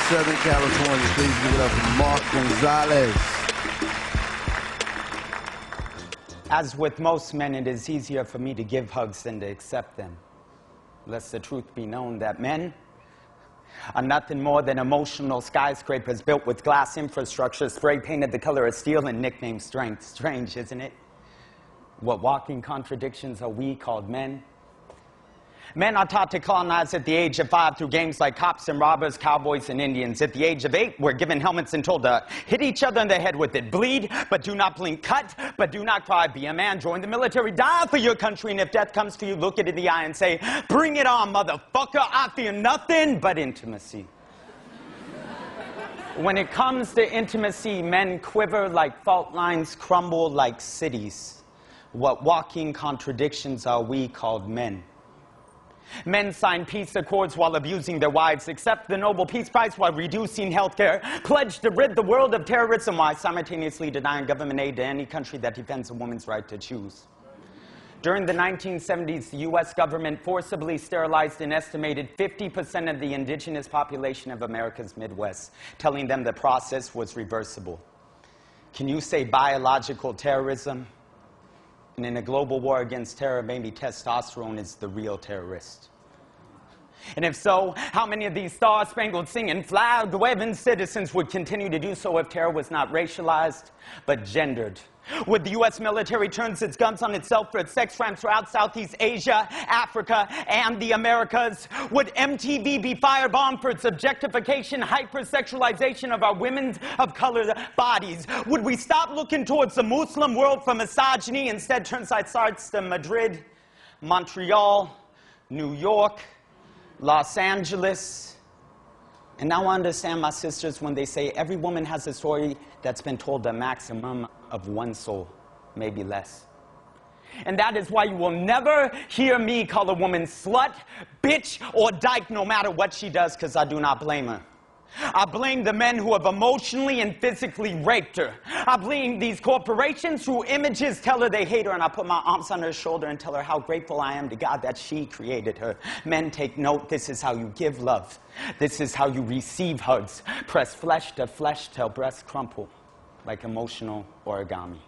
Southern California. Please give it up for Mark Gonzales. As with most men, it is easier for me to give hugs than to accept them. Lest the truth be known that men are nothing more than emotional skyscrapers built with glass infrastructure, spray painted the color of steel and nicknamed strength. Strange, isn't it? What walking contradictions are we called men? Men are taught to colonize at the age of 5 through games like cops and robbers, cowboys and Indians. At the age of 8, we're given helmets and told to hit each other in the head with it. Bleed, but do not blink. Cut, but do not cry. Be a man. Join the military. Die for your country. And if death comes to you, look it in the eye and say, bring it on, motherfucker. I fear nothing but intimacy. When it comes to intimacy, men quiver like fault lines, crumble like cities. What walking contradictions are we called men? Men sign peace accords while abusing their wives, accept the Nobel Peace Prize while reducing health care, pledge to rid the world of terrorism while simultaneously denying government aid to any country that defends a woman's right to choose. During the 1970s, the U.S. government forcibly sterilized an estimated 50% of the indigenous population of America's Midwest, telling them the process was reversible. Can you say biological terrorism? And in a global war against terror, maybe testosterone is the real terrorist. And if so, how many of these star-spangled singing, flag-waving citizens would continue to do so if terror was not racialized, but gendered? Would the U.S. military turn its guns on itself for its sex crimes throughout Southeast Asia, Africa, and the Americas? Would MTV be firebombed for its objectification, hypersexualization of our women of color bodies? Would we stop looking towards the Muslim world for misogyny, instead turn sights to Madrid, Montreal, New York, Los Angeles? And now I understand my sisters when they say every woman has a story that's been told a maximum of one soul, maybe less. And that is why you will never hear me call a woman slut, bitch, or dyke no matter what she does, because I do not blame her. I blame the men who have emotionally and physically raped her. I blame these corporations who images tell her they hate her, and I put my arms on her shoulder and tell her how grateful I am to God that she created her. Men, take note, this is how you give love. This is how you receive hugs. Press flesh till breasts crumple like emotional origami.